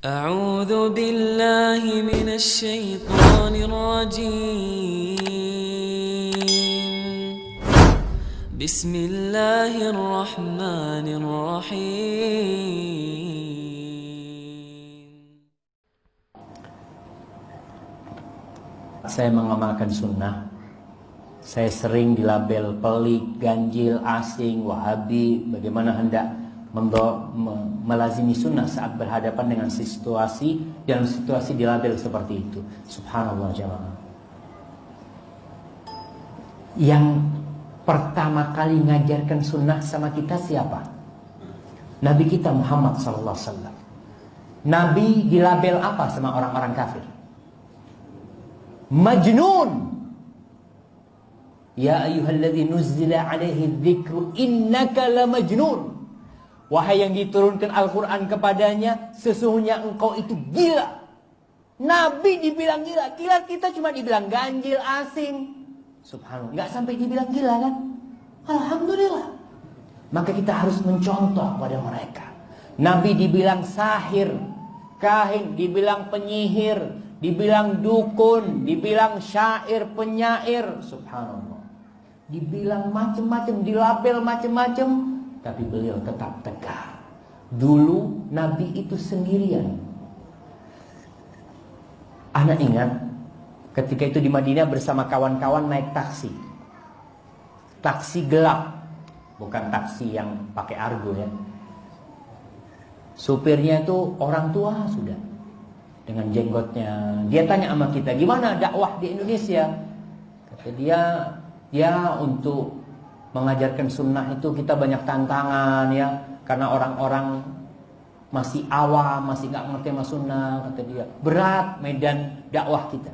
أعوذ بالله من الشيطان الرجيم بسم الله الرحمن الرحيم. Saya mengamalkan sunnah. Saya sering dilabel pelik, ganjil, asing, wahabi. Bagaimana hendak melazimi sunnah saat berhadapan dengan situasi, dalam situasi dilabel seperti itu. Subhanallah jamaah. Yang pertama kali ngajarkan sunnah sama kita siapa? Nabi kita Muhammad SAW. Nabi dilabel apa sama orang-orang kafir? Majnun. Ya ayyuhalladzi nuzzila alaihi dzikru innaka la majnun. Wahai yang diturunkan Al-Quran kepadanya, sesungguhnya engkau itu gila. Nabi dibilang gila. Gila kita cuma dibilang ganjil, asing. Subhanallah. Gak sampai dibilang gila kan? Alhamdulillah. Maka kita harus mencontoh pada mereka. Nabi dibilang sahir, kahin, dibilang penyihir, dibilang dukun, dibilang syair, penyair. Subhanallah. Dibilang macam-macam, dilabel macam-macam. Tapi beliau tetap tegar. Dulu Nabi itu sendirian. Anak ingat ketika itu di Madinah bersama kawan-kawan naik taksi. Taksi gelap, bukan taksi yang pakai argo ya. Supirnya itu orang tua sudah, dengan jenggotnya. Dia tanya sama kita, gimana dakwah di Indonesia? Kata dia, ya untuk mengajarkan sunnah itu kita banyak tantangan ya, karena orang-orang masih awam, masih nggak ngerti sama sunnah. Kata dia, berat medan dakwah kita.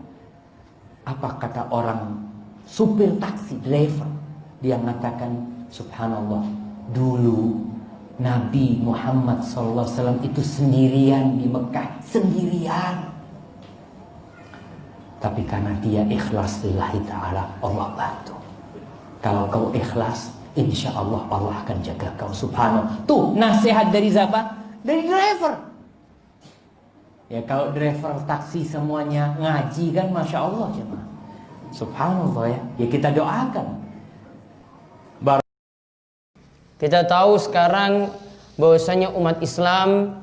Apa kata orang supir taksi, driver? Dia mengatakan, subhanallah, dulu Nabi Muhammad SAW itu sendirian di Mekah, sendirian. Tapi karena dia ikhlas lillahi ta'ala, Allah bantu. Kalau kau ikhlas, insya Allah Allah akan jaga kau. Subhanallah. Tuh nasihat dari siapa? Dari driver. Ya kalau driver taksi semuanya ngaji kan, masya Allah jemaah. Subhanallah ya. Ya kita doakan. Kita tahu sekarang bahwasanya umat Islam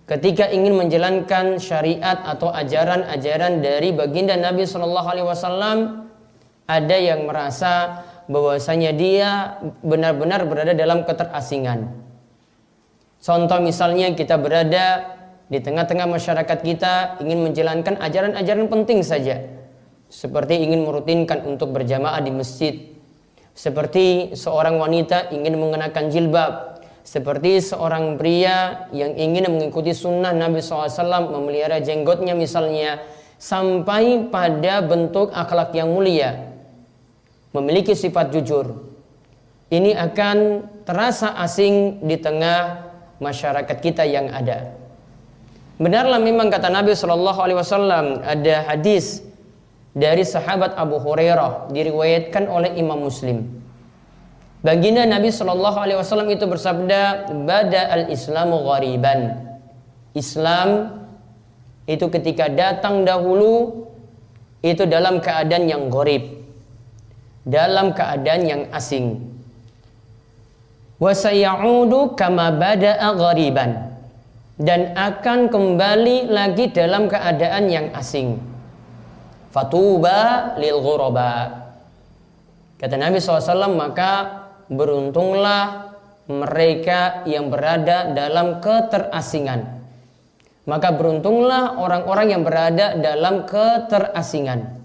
ketika ingin menjalankan syariat atau ajaran-ajaran dari baginda Nabi SAW, ada yang merasa bahwasanya dia benar-benar berada dalam keterasingan. Contoh misalnya kita berada di tengah-tengah masyarakat kita, ingin menjalankan ajaran-ajaran penting saja, seperti ingin merutinkan untuk berjamaah di masjid, seperti seorang wanita ingin mengenakan jilbab, seperti seorang pria yang ingin mengikuti sunnah Nabi SAW, memelihara jenggotnya misalnya, sampai pada bentuk akhlak yang mulia, memiliki sifat jujur. Ini akan terasa asing di tengah masyarakat kita yang ada. Benarlah memang kata Nabi SAW, ada hadis dari sahabat Abu Hurairah diriwayatkan oleh Imam Muslim. Baginda Nabi SAW itu bersabda, "Bada al-Islamu ghariban." Islam itu ketika datang dahulu itu dalam keadaan yang gharib, dalam keadaan yang asing. Wa sayaudu kama bada'a ghariban, dan akan kembali lagi dalam keadaan yang asing. Fatuba lil ghuraba. Kata Nabi SAW, maka beruntunglah mereka yang berada dalam keterasingan. Maka beruntunglah orang-orang yang berada dalam keterasingan.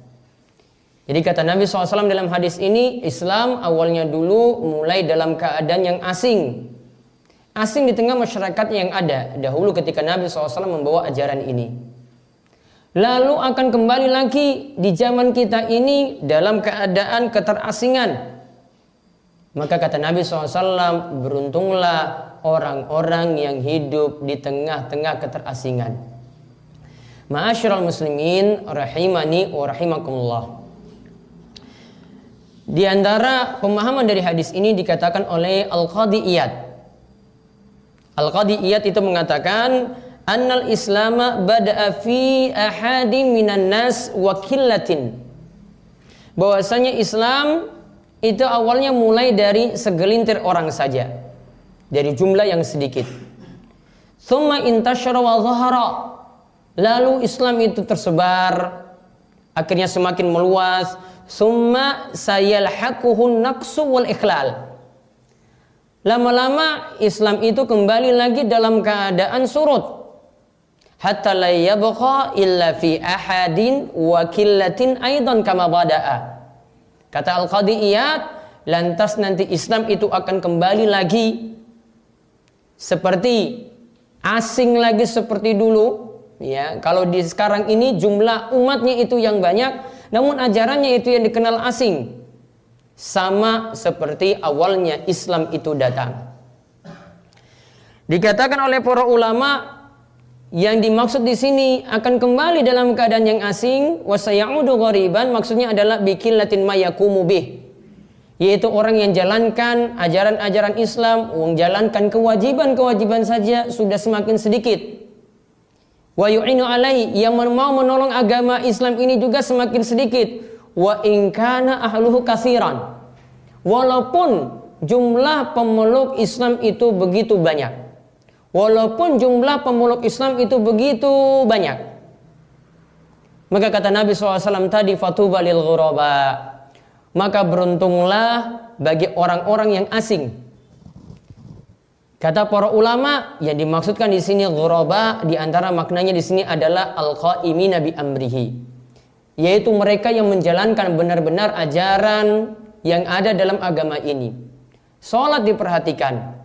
Jadi kata Nabi SAW dalam hadis ini, Islam awalnya dulu mulai dalam keadaan yang asing. Asing di tengah masyarakat yang ada dahulu ketika Nabi SAW membawa ajaran ini. Lalu akan kembali lagi di zaman kita ini dalam keadaan keterasingan. Maka kata Nabi SAW, beruntunglah orang-orang yang hidup di tengah-tengah keterasingan. Ma'asyiral muslimin rahimani wa rahimakumullah. Di antara pemahaman dari hadis ini dikatakan oleh Al-Qadi Iyad. Al-Qadi Iyad itu mengatakan annal islama bada'a fi ahadin minan nas wa qillatin. Bahwasanya Islam itu awalnya mulai dari segelintir orang saja, dari jumlah yang sedikit. Tsumma intashara wa zahara. Lalu Islam itu tersebar, akhirnya semakin meluas. Tsumma sayalhaquhun naqsu wal ikhlal. Lama-lama Islam itu kembali lagi dalam keadaan surut. Hatta la yabqa illa fi ahadin wa qillatin aidan kama bada'a. Kata Al-Qadhi Iyad, lantas nanti Islam itu akan kembali lagi seperti asing lagi seperti dulu. Ya, kalau di sekarang ini jumlah umatnya itu yang banyak, namun ajarannya itu yang dikenal asing. Sama seperti awalnya Islam itu datang. Dikatakan oleh para ulama, yang dimaksud di sini akan kembali dalam keadaan yang asing, wasayaudu ghariban, maksudnya adalah biqillatin ma yaqumu bih, yaitu orang yang jalankan ajaran-ajaran Islam, menjalankan kewajiban-kewajiban saja sudah semakin sedikit. Wa yu'inu alaihi, yang mau menolong agama Islam ini juga semakin sedikit. Wa in kana ahluhu katsiran, walaupun jumlah pemeluk Islam itu begitu banyak. Walaupun jumlah pemeluk Islam itu begitu banyak. Maka kata Nabi SAW tadi, fatuba lil ghuraba, maka beruntunglah bagi orang-orang yang asing. Kata para ulama, yang dimaksudkan di sini ghuraba, di antara maknanya di sini adalah al-qaimina bi amrihi, yaitu mereka yang menjalankan benar-benar ajaran yang ada dalam agama ini. Salat diperhatikan.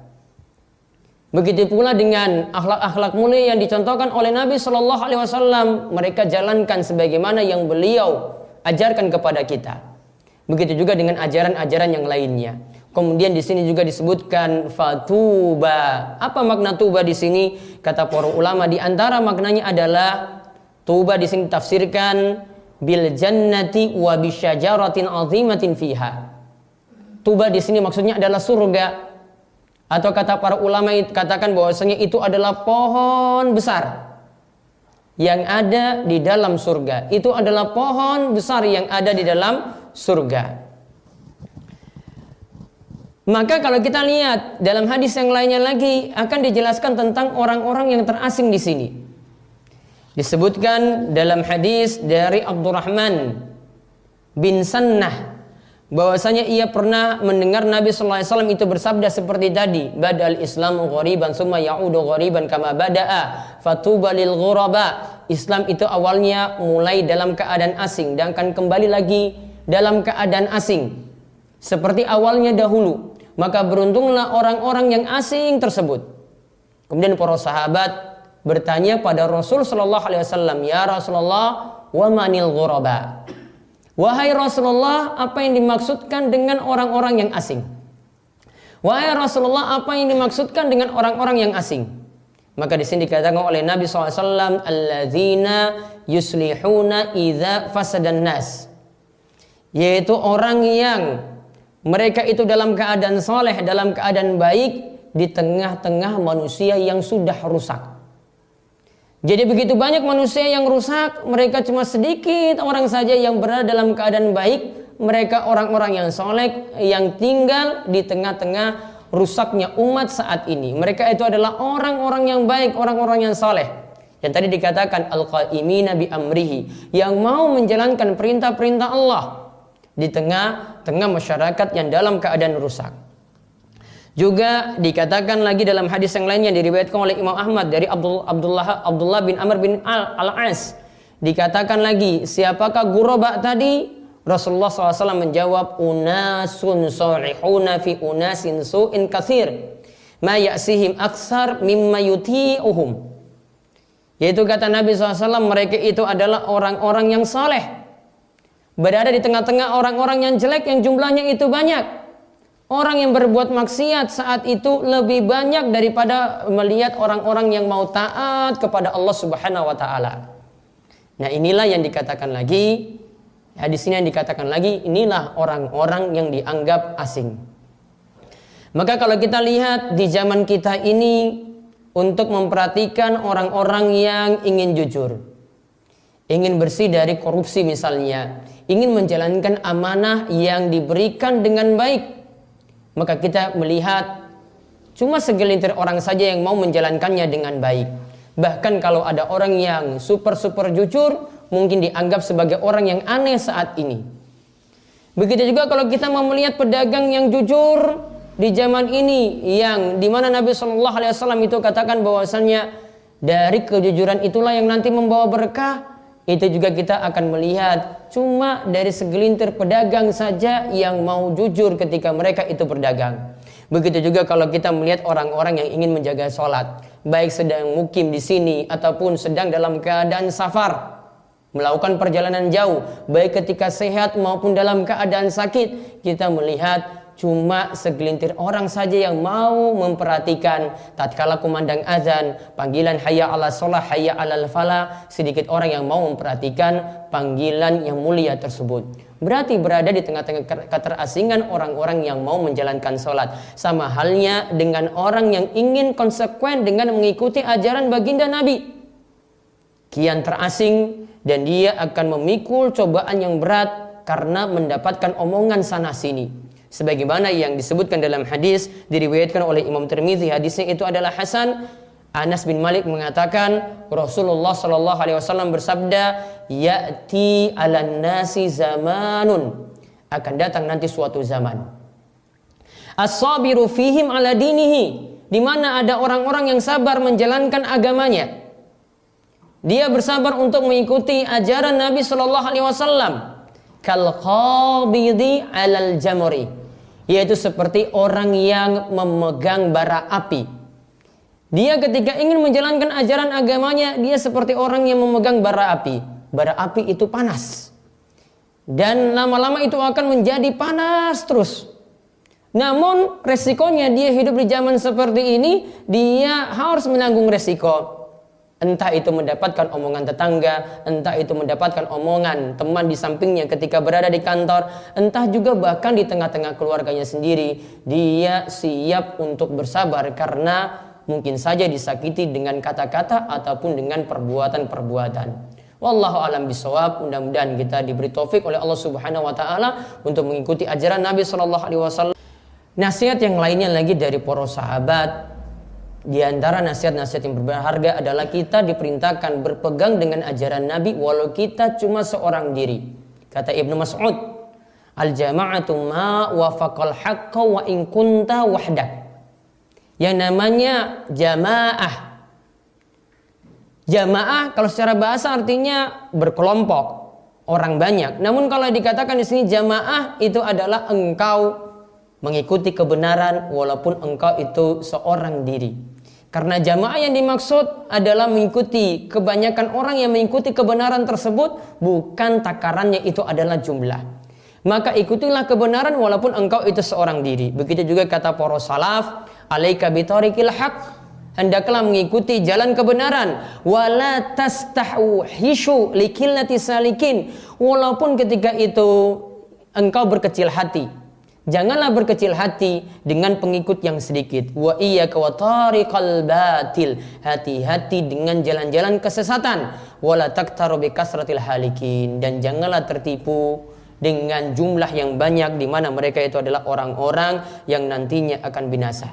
Begitu pula dengan akhlak-akhlak mulia yang dicontohkan oleh Nabi Shallallahu Alaihi Wasallam, mereka jalankan sebagaimana yang beliau ajarkan kepada kita. Begitu juga dengan ajaran-ajaran yang lainnya. Kemudian di sini juga disebutkan fatuba. Apa makna tuba di sini? Kata para ulama, di antara maknanya adalah tuba di sini tafsirkan bil jannati wa bisyajaratin azimatin fiha. Tuba di sini maksudnya adalah surga. Atau kata para ulama katakan bahwasanya itu adalah pohon besar yang ada di dalam surga. Itu adalah pohon besar yang ada di dalam surga. Maka kalau kita lihat dalam hadis yang lainnya lagi akan dijelaskan tentang orang-orang yang terasing di sini. Disebutkan dalam hadis dari Abdurrahman bin Sannah bahwasanya ia pernah mendengar Nabi sallallahu alaihi wasallam itu bersabda seperti tadi, badal islamu ghariban summa ya'udu ghariban kama bada'a fatuba lil ghuraba. Islam itu awalnya mulai dalam keadaan asing dan akan kembali lagi dalam keadaan asing seperti awalnya dahulu. Maka beruntunglah orang-orang yang asing tersebut. Kemudian para sahabat bertanya pada Rasul sallallahu alaihi wasallam, ya Rasulullah, wa manil ghuraba? Wahai Rasulullah, apa yang dimaksudkan dengan orang-orang yang asing? Wahai Rasulullah, apa yang dimaksudkan dengan orang-orang yang asing? Maka di sini dikatakan oleh Nabi SAW, alladzina yuslihuna idza fasadan nas, yaitu orang yang mereka itu dalam keadaan soleh, dalam keadaan baik di tengah-tengah manusia yang sudah rusak. Jadi begitu banyak manusia yang rusak, mereka cuma sedikit orang saja yang berada dalam keadaan baik. Mereka orang-orang yang soleh yang tinggal di tengah-tengah rusaknya umat saat ini. Mereka itu adalah orang-orang yang baik, orang-orang yang soleh. Yang tadi dikatakan al-qaimina bi amrihi, yang mau menjalankan perintah-perintah Allah di tengah-tengah masyarakat yang dalam keadaan rusak. Juga dikatakan lagi dalam hadis yang lainnya diriwayatkan oleh Imam Ahmad dari Abdullah bin Amr bin Al-As. Dikatakan lagi, siapakah ghuraba tadi? Rasulullah SAW menjawab, unasun salihuna fi unasin su'in katsir ma ya'sihim aksar mimma yuti'uhum. Yaitu kata Nabi SAW, mereka itu adalah orang-orang yang saleh, berada di tengah-tengah orang-orang yang jelek yang jumlahnya itu banyak. Orang yang berbuat maksiat saat itu lebih banyak daripada melihat orang-orang yang mau taat kepada Allah Subhanahu wa taala. Nah, inilah yang dikatakan lagi, hadis ini yang dikatakan lagi, inilah orang-orang yang dianggap asing. Maka kalau kita lihat di zaman kita ini, untuk memperhatikan orang-orang yang ingin jujur, ingin bersih dari korupsi misalnya, ingin menjalankan amanah yang diberikan dengan baik. Maka kita melihat cuma segelintir orang saja yang mau menjalankannya dengan baik. Bahkan kalau ada orang yang super jujur, mungkin dianggap sebagai orang yang aneh saat ini. Begitu juga kalau kita mau melihat pedagang yang jujur di zaman ini, yang dimana Nabi SAW itu katakan bahwasannya dari kejujuran itulah yang nanti membawa berkah. Itu juga kita akan melihat cuma dari segelintir pedagang saja yang mau jujur ketika mereka itu berdagang. Begitu juga kalau kita melihat orang-orang yang ingin menjaga sholat, baik sedang mukim di sini ataupun sedang dalam keadaan safar, melakukan perjalanan jauh, baik ketika sehat maupun dalam keadaan sakit, kita melihat cuma segelintir orang saja yang mau memperhatikan tatkala kumandang azan, panggilan hayya 'alas shalah, hayya 'alal falah, sedikit orang yang mau memperhatikan panggilan yang mulia tersebut. Berarti berada di tengah-tengah keterasingan orang-orang yang mau menjalankan sholat. Sama halnya dengan orang yang ingin konsekuen dengan mengikuti ajaran baginda Nabi. Kian terasing dan dia akan memikul cobaan yang berat karena mendapatkan omongan sana sini. Sebagaimana yang disebutkan dalam hadis diriwayatkan oleh Imam Tirmidzi, hadisnya itu adalah hasan. Anas bin Malik mengatakan Rasulullah sallallahu alaihi wasallam bersabda, "Ya'ti 'alan nasi zamanun." Akan datang nanti suatu zaman. As-sabiru fihim 'ala dinihi, di mana ada orang-orang yang sabar menjalankan agamanya. Dia bersabar untuk mengikuti ajaran Nabi sallallahu alaihi wasallam. Kal qabidi 'alal jamri, yaitu seperti orang yang memegang bara api. Dia ketika ingin menjalankan ajaran agamanya, dia seperti orang yang memegang bara api. Bara api itu panas, dan lama-lama itu akan menjadi panas terus. Namun resikonya dia hidup di zaman seperti ini, dia harus menanggung resiko. Entah itu mendapatkan omongan tetangga, entah itu mendapatkan omongan teman di sampingnya ketika berada di kantor, entah juga bahkan di tengah-tengah keluarganya sendiri. Dia siap untuk bersabar karena mungkin saja disakiti dengan kata-kata ataupun dengan perbuatan-perbuatan. Wallahu a'lam bishawab. Mudah-mudahan kita diberi taufik oleh Allah Subhanahu wa taala untuk mengikuti ajaran Nabi sallallahu alaihi wasallam. Nasihat yang lainnya lagi dari para sahabat, di antara nasihat-nasihat yang berharga adalah kita diperintahkan berpegang dengan ajaran Nabi walau kita cuma seorang diri. Kata Ibnu Mas'ud, "Al-jama'atu ma wafaqal haqqa wa in kunta wahdak." Yang namanya jamaah. Jamaah kalau secara bahasa artinya berkelompok, orang banyak. Namun kalau dikatakan di sini jamaah itu adalah engkau mengikuti kebenaran walaupun engkau itu seorang diri. Karena jamaah yang dimaksud adalah mengikuti kebanyakan orang yang mengikuti kebenaran tersebut, bukan takarannya itu adalah jumlah. Maka ikutilah kebenaran walaupun engkau itu seorang diri. Begitu juga kata para salaf, alaika bitariqil haq, hendaklah mengikuti jalan kebenaran, wala tastahwishu likillati salikin, walaupun ketika itu engkau berkecil hati. Janganlah berkecil hati dengan pengikut yang sedikit. Wa iyyaka wa tariqal batil, hati-hati dengan jalan-jalan kesesatan. Wala taktaru bi kasratil halikin, dan janganlah tertipu dengan jumlah yang banyak di mana mereka itu adalah orang-orang yang nantinya akan binasa.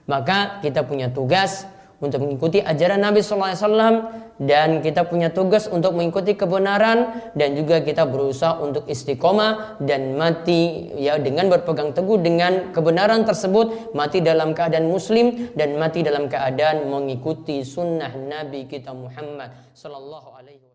Maka kita punya tugas untuk mengikuti ajaran Nabi SAW, dan kita punya tugas untuk mengikuti kebenaran, dan juga kita berusaha untuk istiqomah dan mati ya dengan berpegang teguh dengan kebenaran tersebut, mati dalam keadaan muslim dan mati dalam keadaan mengikuti sunnah Nabi kita Muhammad sallallahu alaihi wasallam.